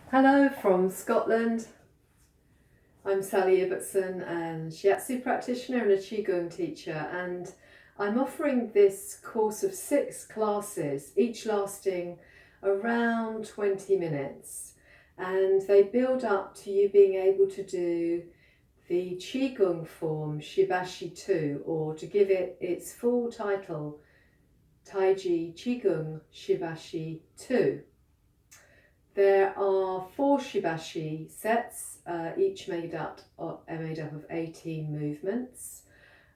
Hello from Scotland. I'm Sally Ibbotson, and Shiatsu practitioner and a Qigong teacher, and I'm offering this course of 6 classes, each lasting around 20 minutes, and they build up to you being able to do the Qigong form Shibashi 2, or to give it its full title, Taiji Qigong Shibashi 2. There are 4 Shibashi sets, each made up of 18 movements,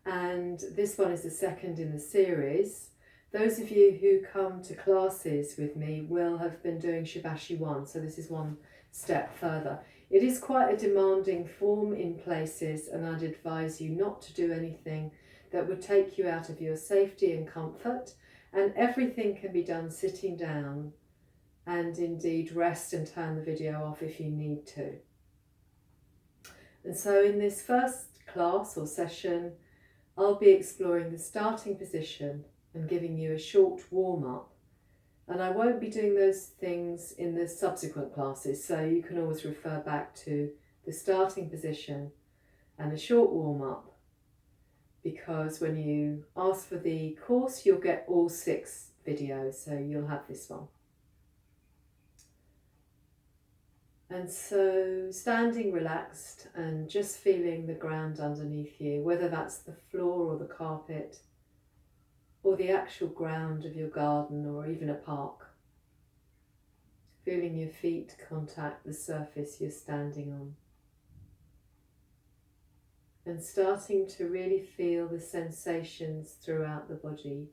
and this one is the second in the series. Those of you who come to classes with me will have been doing Shibashi 1, so this is one step further. It is quite a demanding form in places, and I'd advise you not to do anything that would take you out of your safety and comfort, and everything can be done sitting down, and indeed rest and turn the video off if you need to. And so in this first class or session, I'll be exploring the starting position and giving you a short warm-up. And I won't be doing those things in the subsequent classes, so you can always refer back to the starting position and a short warm-up, because when you ask for the course, you'll get all 6 videos, so you'll have this one. And so standing relaxed and just feeling the ground underneath you, whether that's the floor or the carpet or the actual ground of your garden or even a park. Feeling your feet contact the surface you're standing on. And starting to really feel the sensations throughout the body.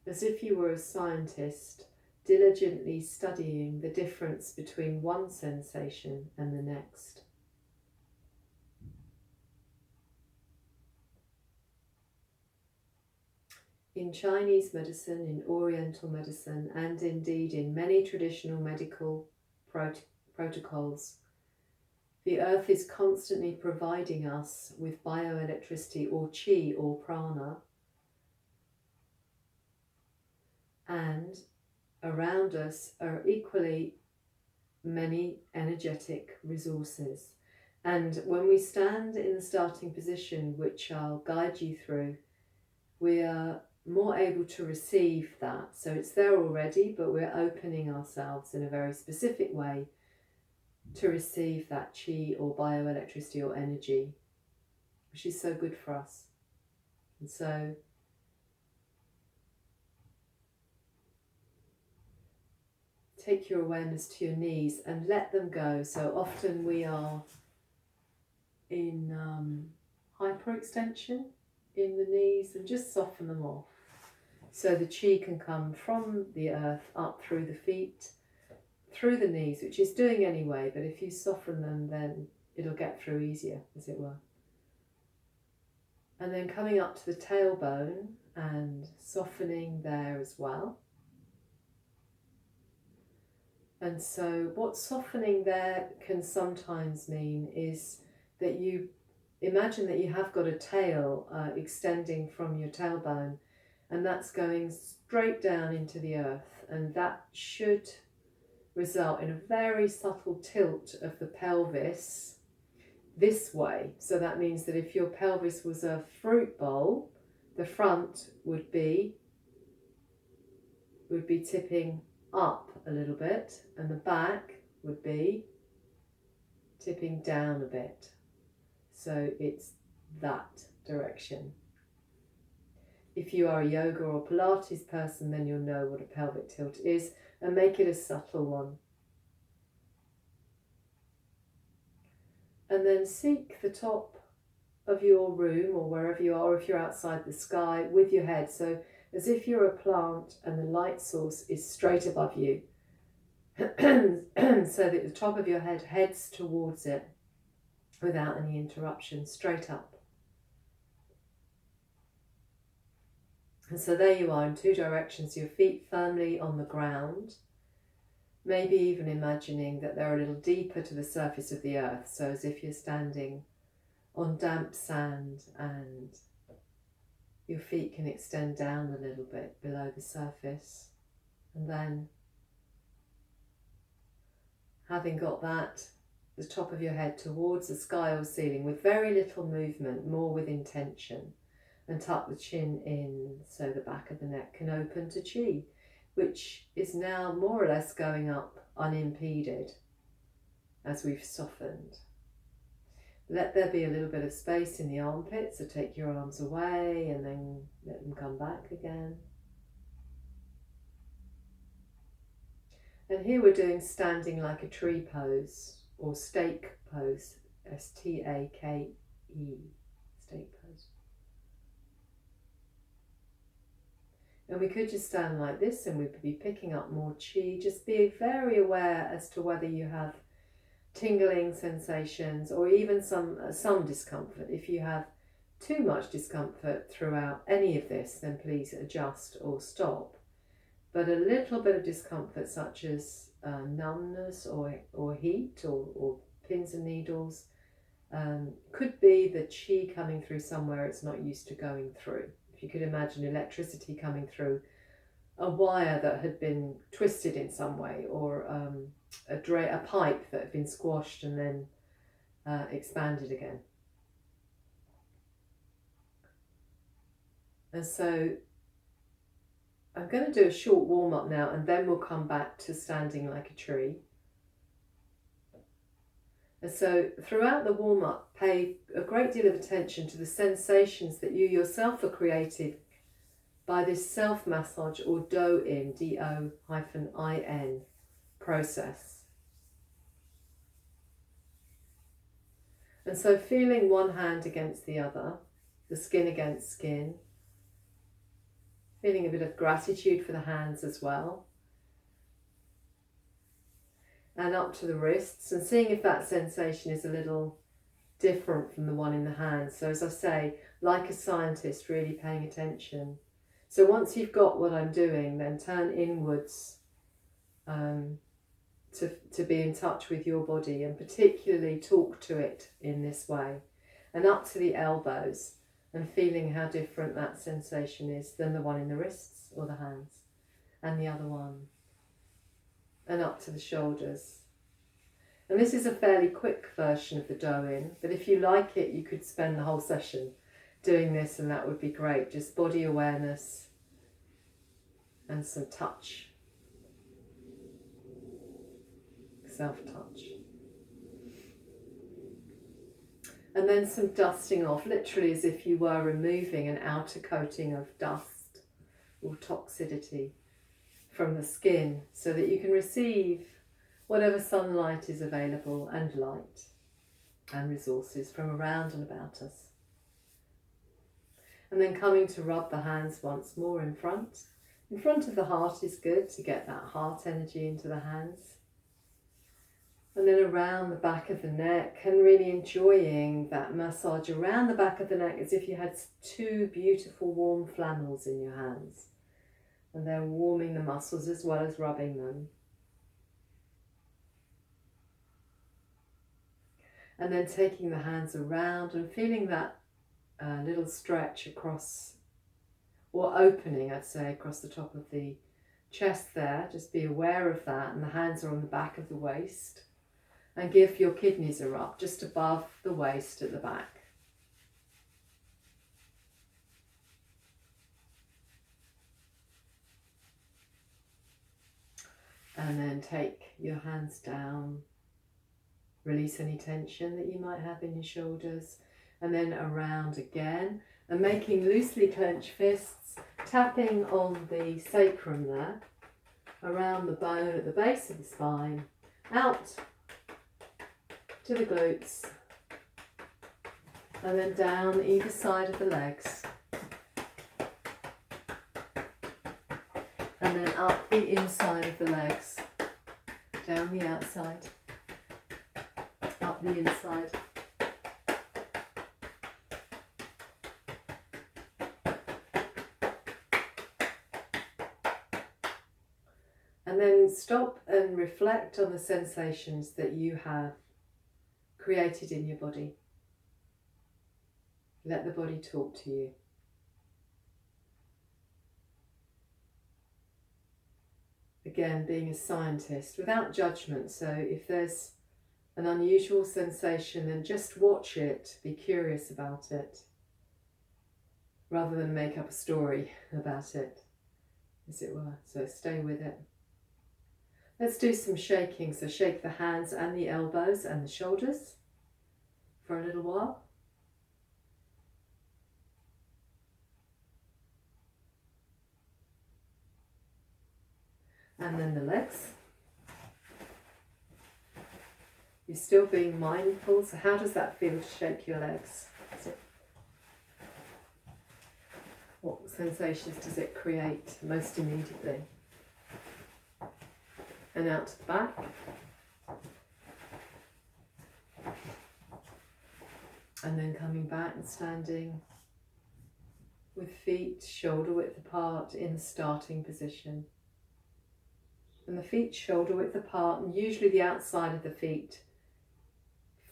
As if you were a scientist, diligently studying the difference between one sensation and the next. In Chinese medicine, in Oriental medicine, and indeed in many traditional medical protocols, the earth is constantly providing us with bioelectricity or qi or prana, and around us are equally many energetic resources. And when we stand in the starting position, which I'll guide you through, we are more able to receive that. So it's there already, but we're opening ourselves in a very specific way to receive that qi or bioelectricity or energy, which is so good for us. And so take your awareness to your knees and let them go. So often we are in hyperextension in the knees, and just soften them off. So the qi can come from the earth up through the feet, through the knees, which is doing anyway, but if you soften them, then it'll get through easier, as it were. And then coming up to the tailbone and softening there as well. And so what softening there can sometimes mean is that you imagine that you have got a tail extending from your tailbone, and that's going straight down into the earth, and that should result in a very subtle tilt of the pelvis this way. So that means that if your pelvis was a fruit bowl, the front would be tipping up a little bit, and the back would be tipping down a bit. So it's that direction. If you are a yoga or Pilates person, then you'll know what a pelvic tilt is, and make it a subtle one. And then seek the top of your room or wherever you are, or if you're outside the sky, with your head. So as if you're a plant and the light source is straight above you, so that the top of your head heads towards it without any interruption, straight up. And so there you are in 2 directions, your feet firmly on the ground, maybe even imagining that they're a little deeper to the surface of the earth, so as if you're standing on damp sand and your feet can extend down a little bit below the surface. And then having got the top of your head towards the sky or ceiling with very little movement, more with intention, and tuck the chin in so the back of the neck can open to chi, which is now more or less going up unimpeded as we've softened. Let there be a little bit of space in the armpits, so take your arms away and then let them come back again. And here we're doing standing like a tree pose, or stake pose, S-T-A-K-E, stake pose. And we could just stand like this and we'd be picking up more chi. Just be very aware as to whether you have tingling sensations or even some discomfort. If you have too much discomfort throughout any of this, then please adjust or stop. But a little bit of discomfort, such as numbness or heat or pins and needles, could be the chi coming through somewhere it's not used to going through. If you could imagine electricity coming through a wire that had been twisted in some way, or a pipe that had been squashed and then expanded again. And so I'm going to do a short warm up now, and then we'll come back to standing like a tree. And so throughout the warm up, pay a great deal of attention to the sensations that you yourself are creating by this self-massage or do-in, D-O-I-N process. And so feeling one hand against the other, the skin against skin, feeling a bit of gratitude for the hands as well, and up to the wrists, and seeing if that sensation is a little different from the one in the hands. So as I say, like a scientist, really paying attention. So once you've got what I'm doing, then turn inwards to be in touch with your body, and particularly talk to it in this way, and up to the elbows, and feeling how different that sensation is than the one in the wrists or the hands, and the other one, and up to the shoulders. And this is a fairly quick version of the do-in, but if you like it, you could spend the whole session doing this, and that would be great. Just body awareness and some touch, self-touch. And then some dusting off, literally as if you were removing an outer coating of dust or toxicity from the skin, so that you can receive whatever sunlight is available and light and resources from around and about us. And then coming to rub the hands once more in front. In front of the heart is good to get that heart energy into the hands. And then around the back of the neck, and really enjoying that massage around the back of the neck as if you had two beautiful warm flannels in your hands. And they're warming the muscles as well as rubbing them. And then taking the hands around and feeling that little stretch across, or opening, I'd say, across the top of the chest there. Just be aware of that. And the hands are on the back of the waist. And give your kidneys a rub just above the waist at the back. And then take your hands down. Release any tension that you might have in your shoulders. And then around again. And making loosely clenched fists. Tapping on the sacrum there. Around the bone at the base of the spine. Out to the glutes, and then down either side of the legs, and then up the inside of the legs, down the outside, up the inside. And then stop and reflect on the sensations that you have created in your body. Let the body talk to you. The Again, being a scientist, without judgment. So if there's an unusual sensation, then just watch it, be curious about it, rather than make up a story about it, as it were. So stay with it. Let's do some shaking. So shake the hands and the elbows and the shoulders for a little while. And then the legs. You're still being mindful. So how does that feel to shake your legs? What sensations does it create most immediately? And out to the back. And then coming back and standing with feet shoulder width apart in the starting position. And the feet shoulder width apart, and usually the outside of the feet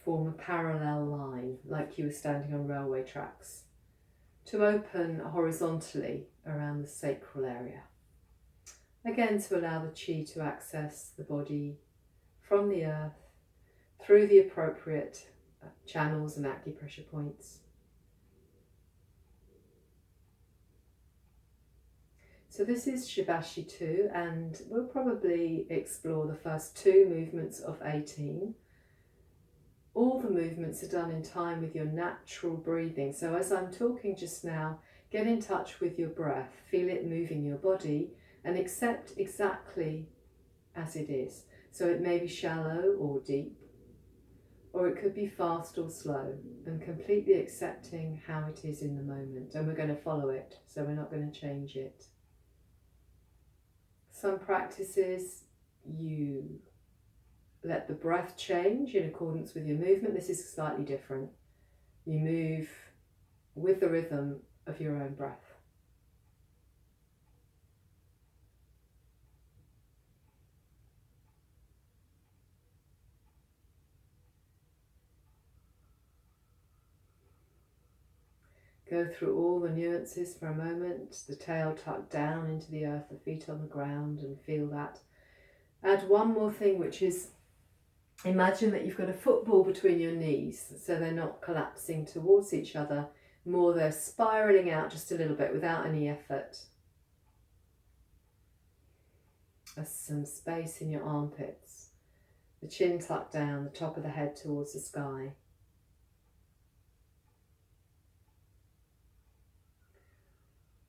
form a parallel line, like you were standing on railway tracks, to open horizontally around the sacral area. Again, to allow the chi to access the body from the earth through the appropriate channels and acupressure points. So this is Shibashi 2, and we'll probably explore the first 2 movements of 18. All the movements are done in time with your natural breathing. So as I'm talking just now, get in touch with your breath, feel it moving your body, and accept exactly as it is. So it may be shallow or deep, or it could be fast or slow, and completely accepting how it is in the moment. And we're going to follow it, so we're not going to change it. Some practices you let the breath change in accordance with your movement. This is slightly different. You move with the rhythm of your own breath. Go through all the nuances for a moment. The tail tucked down into the earth, the feet on the ground, and feel that. Add one more thing, which is imagine that you've got a football between your knees, so they're not collapsing towards each other, more they're spiralling out just a little bit without any effort. There's some space in your armpits, the chin tucked down, the top of the head towards the sky.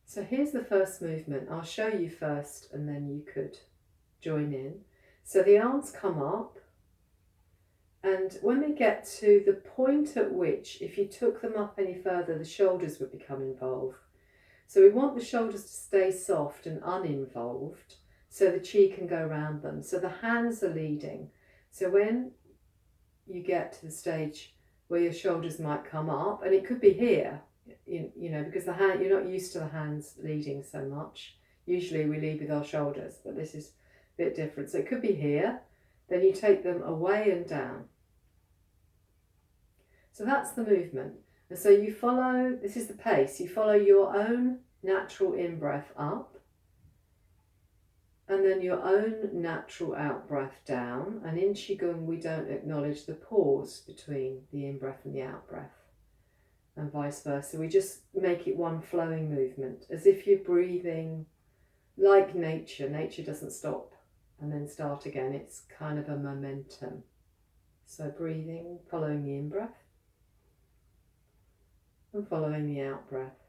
So here's the first movement. I'll show you first and then you could join in. So the arms come up, and when we get to the point at which, if you took them up any further, the shoulders would become involved. So we want the shoulders to stay soft and uninvolved so the chi can go around them. So the hands are leading. So when you get to the stage where your shoulders might come up, and it could be here, you know, because the hand, you're not used to the hands leading so much. Usually we lead with our shoulders, but this is a bit different. So it could be here, then you take them away and down. So that's the movement. And so you follow, this is the pace, you follow your own natural in-breath up, and then your own natural out-breath down. And in Qigong, we don't acknowledge the pause between the in-breath and the out-breath, and vice versa. We just make it one flowing movement, as if you're breathing like nature. Nature doesn't stop and then start again. It's kind of a momentum. So breathing, following the in-breath, and following the out-breath,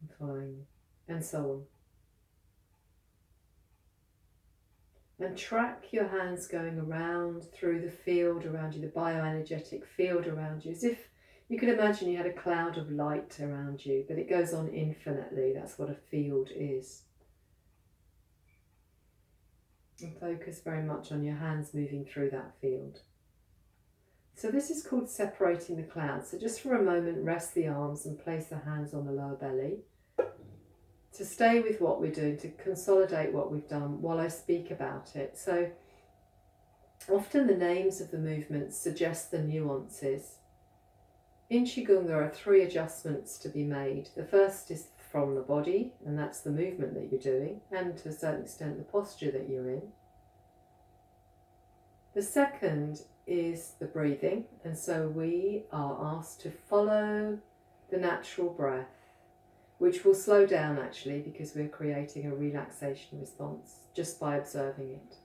and following, and so on. And track your hands going around through the field around you, the bioenergetic field around you, as if you could imagine you had a cloud of light around you, but it goes on infinitely. That's what a field is. And focus very much on your hands moving through that field. So this is called separating the clouds. So just for a moment, rest the arms and place the hands on the lower belly. To stay with what we're doing, to consolidate what we've done while I speak about it. So often the names of the movements suggest the nuances. In Qigong there are 3 adjustments to be made. The first is from the body, and that's the movement that you're doing, and to a certain extent the posture that you're in. The second is the breathing, and so we are asked to follow the natural breath, which will slow down actually because we're creating a relaxation response just by observing it.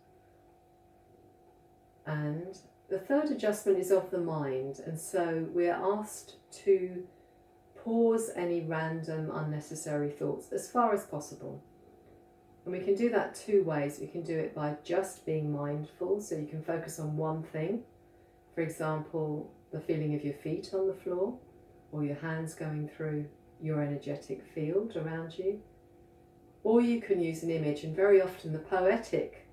And the third adjustment is of the mind, and so we're asked to pause any random unnecessary thoughts as far as possible. And we can do that two ways. We can do it by just being mindful, so you can focus on one thing. For example, the feeling of your feet on the floor, or your hands going through your energetic field around you. Or you can use an image, and very often the poetic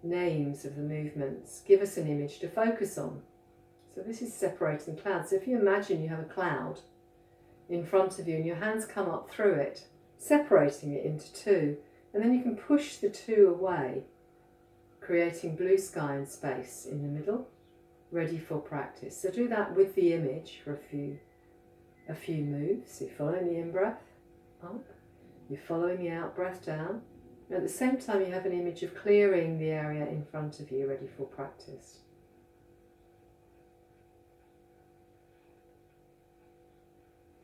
names of the movements give us an image to focus on. So this is separating clouds. So if you imagine you have a cloud in front of you and your hands come up through it, separating it into two, and then you can push the two away, creating blue sky and space in the middle, ready for practice. So do that with the image for a few moves. So you're following the in-breath up, you're following the out-breath down. And at the same time you have an image of clearing the area in front of you, ready for practice.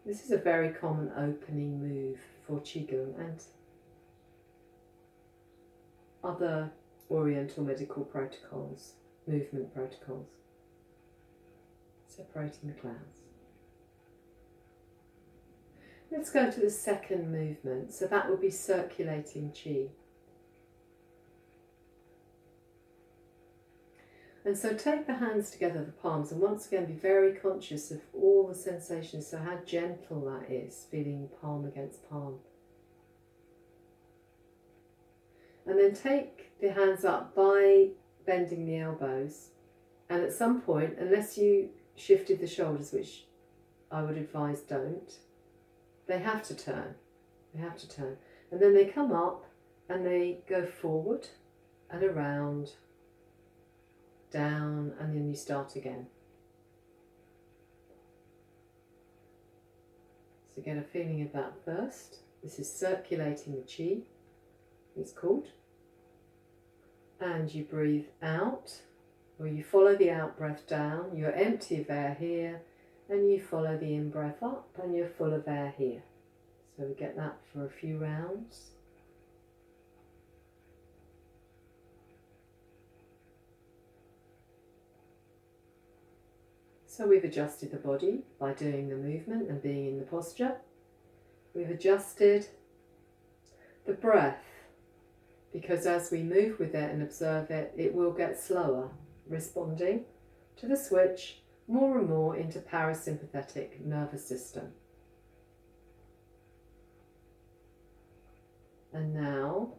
This is a very common opening move for Qigong and other Oriental medical protocols, movement protocols. Separating the clouds. Let's go to the second movement. So that will be circulating qi. And so take the hands together, the palms, and once again be very conscious of all the sensations. So how gentle that is, feeling palm against palm. And then take the hands up by bending the elbows. And at some point, unless you shifted the shoulders, which I would advise don't, they have to turn. They have to turn. And then they come up and they go forward and around, down, and then you start again. So get a feeling of that first. This is circulating the qi, it's called. And you breathe out, or you follow the out breath down. You're empty of air here, and you follow the in breath up, and you're full of air here. So we get that for a few rounds. So we've adjusted the body by doing the movement and being in the posture. We've adjusted the breath, because as we move with it and observe it, it will get slower, responding to the switch more and more into parasympathetic nervous system. And now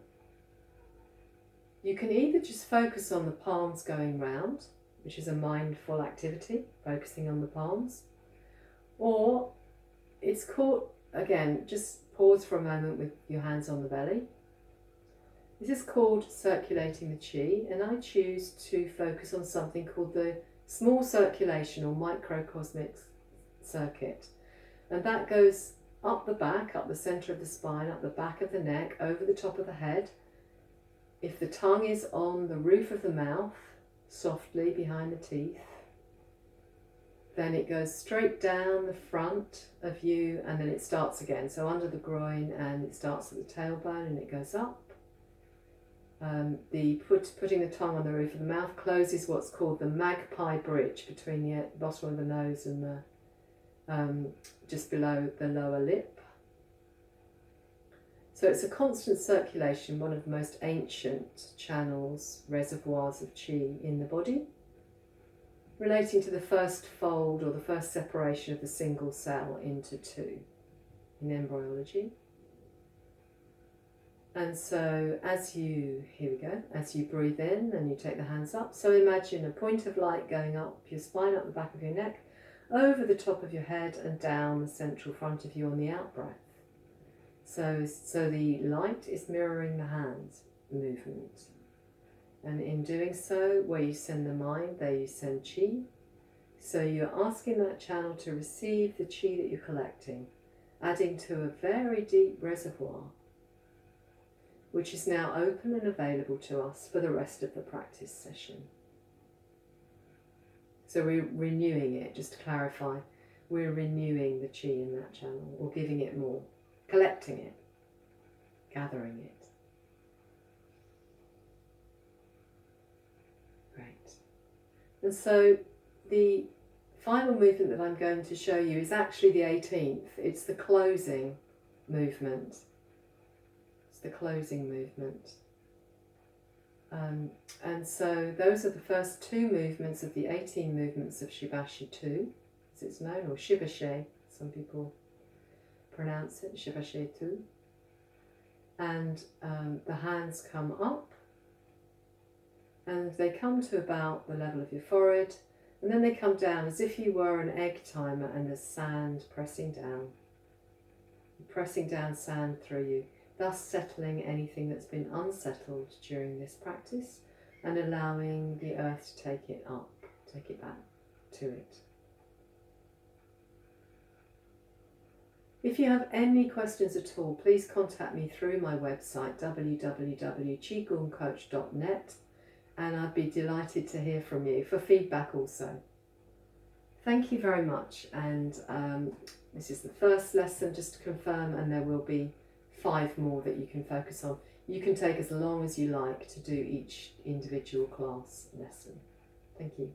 you can either just focus on the palms going round, which is a mindful activity, focusing on the palms, or it's called, again, just pause for a moment with your hands on the belly. This is called circulating the qi, and I choose to focus on something called the small circulation or microcosmic circuit. And that goes up the back, up the centre of the spine, up the back of the neck, over the top of the head. If the tongue is on the roof of the mouth, softly behind the teeth, then it goes straight down the front of you, and then it starts again. So under the groin, and it starts at the tailbone and it goes up. Putting the tongue on the roof of the mouth closes what's called the magpie bridge between the bottom of the nose and the just below the lower lip. So it's a constant circulation, one of the most ancient channels, reservoirs of qi in the body, relating to the first fold or the first separation of the single cell into two in embryology. And so as you breathe in and you take the hands up, so imagine a point of light going up your spine, up the back of your neck, over the top of your head and down the central front of you on the out breath. So the light is mirroring the hand movement. And in doing so, where you send the mind, there you send qi. So you're asking that channel to receive the qi that you're collecting. adding to a very deep reservoir, which is now open and available to us for the rest of the practice session. So we're renewing it, just to clarify, we're renewing the chi in that channel, or giving it more, collecting it, gathering it. Great. And so the final movement that I'm going to show you is actually the 18th. It's the closing movement. It's the closing movement. And so those are the first 2 movements of the 18 movements of Shibashi 2, as it's known, or Shibashi, some people pronounce it, Shibashi 2. And the hands come up, and they come to about the level of your forehead, and then they come down as if you were an egg timer and there's sand pressing down sand through you, thus settling anything that's been unsettled during this practice and allowing the earth to take it up, take it back to it. If you have any questions at all, please contact me through my website www.qigongcoach.net, and I'd be delighted to hear from you for feedback also. Thank you very much, and this is the first lesson, just to confirm, and there will be 5 more that you can focus on. You can take as long as you like to do each individual class lesson. Thank you.